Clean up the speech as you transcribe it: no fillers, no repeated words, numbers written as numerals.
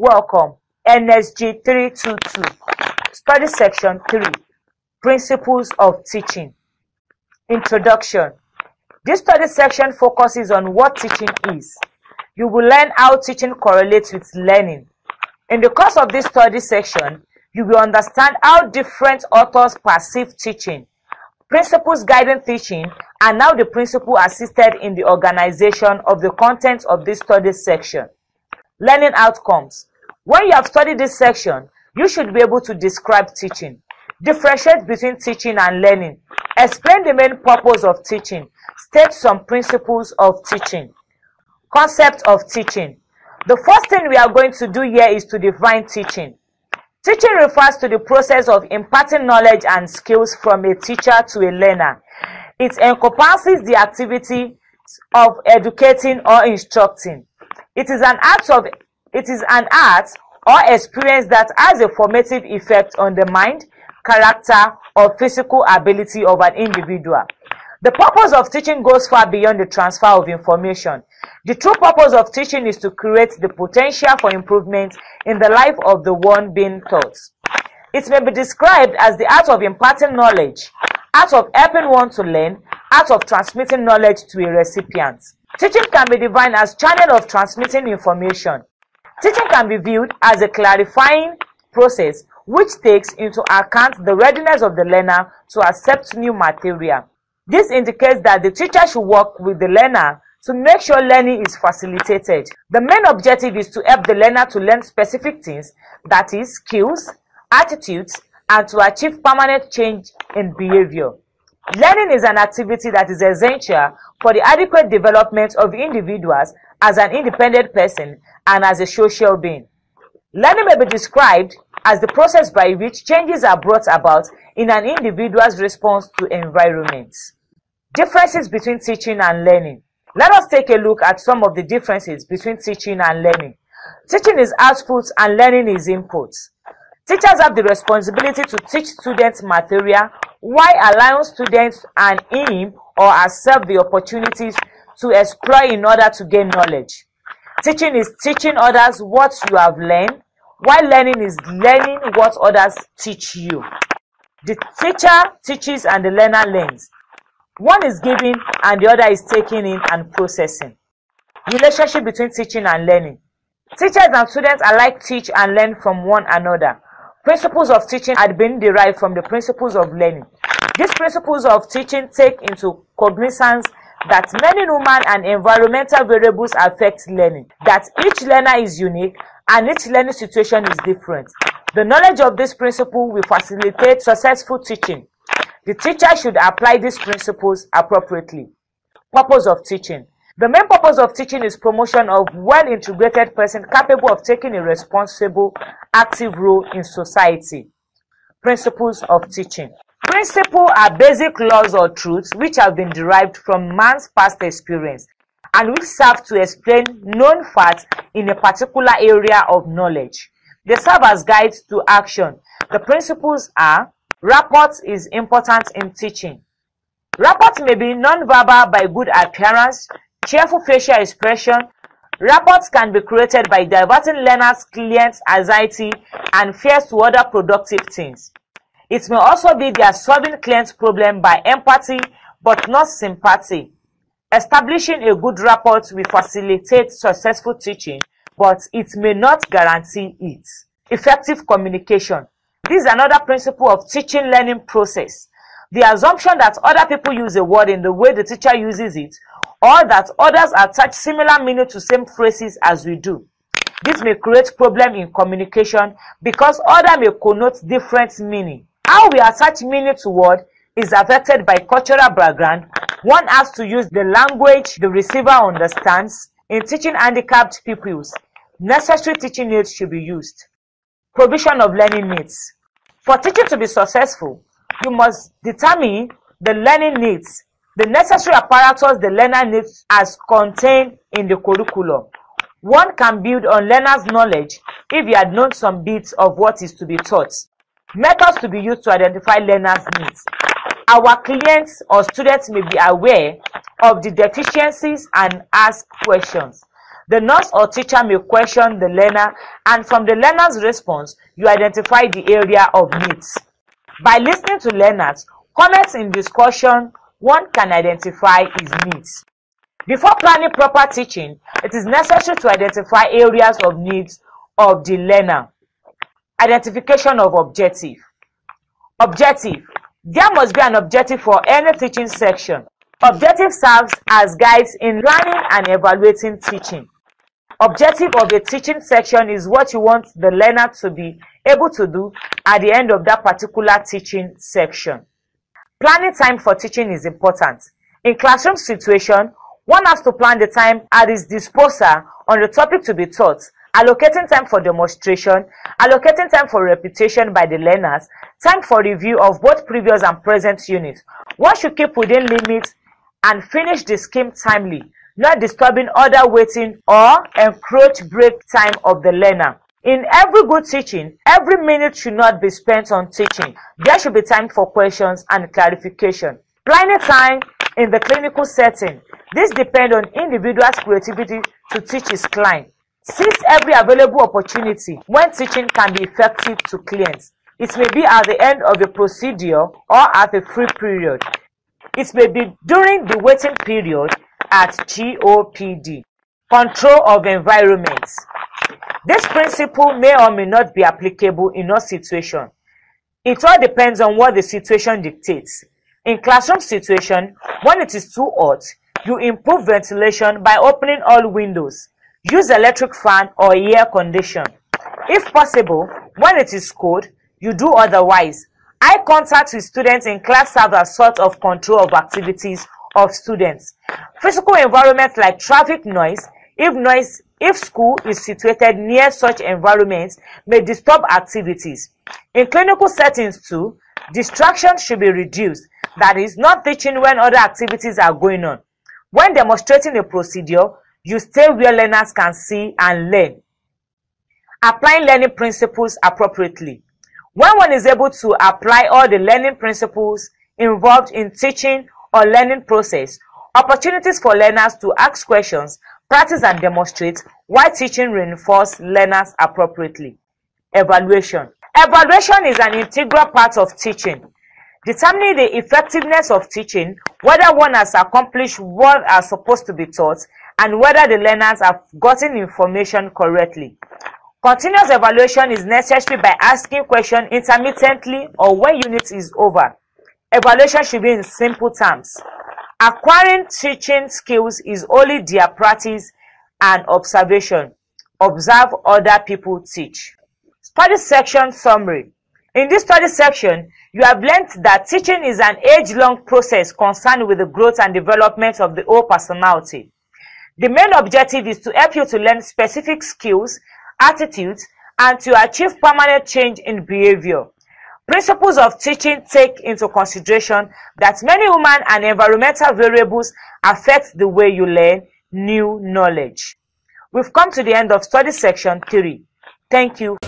Welcome. NSG 322. Study Section 3. Principles of Teaching. Introduction. This study section focuses on what teaching is. You will learn how teaching correlates with learning. In the course of this study section, you will understand how different authors perceive teaching, principles guiding teaching, and how the principle assisted in the organization of the content of this study section. Learning outcomes. When you have studied this section, you should be able to describe teaching, differentiate between teaching and learning, explain the main purpose of teaching, state some principles of teaching. Concept of teaching. The first thing we are going to do here is to define teaching. Teaching refers to the process of imparting knowledge and skills from a teacher to a learner. It encompasses the activity of educating or instructing. It is an art or experience that has a formative effect on the mind, character, or physical ability of an individual. The purpose of teaching goes far beyond the transfer of information. The true purpose of teaching is to create the potential for improvement in the life of the one being taught. It may be described as the art of imparting knowledge, art of helping one to learn, art of transmitting knowledge to a recipient. Teaching can be defined as channel of transmitting information. Teaching can be viewed as a clarifying process which takes into account the readiness of the learner to accept new material. This indicates that the teacher should work with the learner to make sure learning is facilitated. The main objective is to help the learner to learn specific things, that is, skills, attitudes, and to achieve permanent change in behavior. Learning is an activity that is essential for the adequate development of individuals as an independent person and as a social being. Learning may be described as the process by which changes are brought about in an individual's response to environments. Differences between teaching and learning. Let us take a look at some of the differences between teaching and learning. Teaching is output and learning is input. Teachers have the responsibility to teach students material while allowing students and him or herself the opportunities to explore in order to gain knowledge. Teaching is teaching others what you have learned, while learning is learning what others teach you. The teacher teaches and the learner learns. One is giving and the other is taking in and processing. Relationship between teaching and learning. Teachers and students alike teach and learn from one another. Principles of teaching had been derived from the principles of learning. These principles of teaching take into cognizance that many human and environmental variables affect learning, that each learner is unique and each learning situation is different. The knowledge of this principle will facilitate successful teaching. The teacher should apply these principles appropriately. Purpose of teaching. The main purpose of teaching is promotion of well-integrated person capable of taking a responsible, active role in society. Principles of teaching. Principles are basic laws or truths which have been derived from man's past experience and which serve to explain known facts in a particular area of knowledge. They serve as guides to action. The principles are: rapport is important in teaching. Rapport may be non-verbal by good appearance, cheerful facial expression. Rapport can be created by diverting learners' clients' anxiety and fears to other productive things. It may also be their solving clients' problem by empathy but not sympathy. Establishing a good rapport will facilitate successful teaching, but it may not guarantee it. Effective communication. This is another principle of teaching learning process. The assumption that other people use a word in the way the teacher uses it, or that others attach similar meaning to same phrases as we do. This may create problem in communication because others may connote different meaning. How we attach meaning to word is affected by cultural background. One has to use the language the receiver understands. In teaching handicapped pupils, necessary teaching aids should be used. Provision of learning needs. For teaching to be successful, you must determine the learning needs, the necessary apparatus the learner needs as contained in the curriculum. One can build on learner's knowledge if he had known some bits of what is to be taught. Methods to be used to identify learners' needs. Our clients or students may be aware of the deficiencies and ask questions. The nurse or teacher may question the learner, and from the learner's response, you identify the area of needs. By listening to learners, comments in discussion, one can identify his needs. Before planning proper teaching, it is necessary to identify areas of needs of the learner. Identification of objective. Objective. There must be an objective for any teaching section. Objective serves as guides in planning and evaluating teaching. Objective of a teaching section is what you want the learner to be able to do at the end of that particular teaching section. Planning time for teaching is important. In classroom situation, one has to plan the time at his disposal on the topic to be taught, allocating time for demonstration, allocating time for repetition by the learners, time for review of both previous and present units. One should keep within limits and finish the scheme timely, not disturbing other waiting or encroach break time of the learner. In every good teaching, every minute should not be spent on teaching. There should be time for questions and clarification. Planning time in the clinical setting. This depends on individual's creativity to teach his client. Seize every available opportunity when teaching can be effective to clients. It may be at the end of a procedure or at a free period. It may be during the waiting period at GOPD. Control of environments. This principle may or may not be applicable in all situations. It all depends on what the situation dictates. In classroom situation, when it is too hot, you improve ventilation by opening all windows. Use electric fan or air condition. If possible, when it is cold, you do otherwise. Eye contact with students in class serves as sort of control of activities of students. Physical environments like traffic noise, if school is situated near such environments, may disturb activities. In clinical settings too, distractions should be reduced. That is, not teaching when other activities are going on. When demonstrating a procedure, you stay where learners can see and learn. Applying learning principles appropriately. When one is able to apply all the learning principles involved in teaching or learning process, opportunities for learners to ask questions, practice and demonstrate while teaching reinforce learners appropriately. Evaluation. Evaluation is an integral part of teaching. Determining the effectiveness of teaching, whether one has accomplished what are supposed to be taught, and whether the learners have gotten information correctly. Continuous evaluation is necessary by asking questions intermittently or when unit is over. Evaluation should be in simple terms. Acquiring teaching skills is only their practice and observation. Observe other people teach. Study section summary. In this study section, you have learned that teaching is an age-long process concerned with the growth and development of the whole personality. The main objective is to help you to learn specific skills, attitudes, and to achieve permanent change in behavior. Principles of teaching take into consideration that many human and environmental variables affect the way you learn new knowledge. We've come to the end of study section 3. Thank you.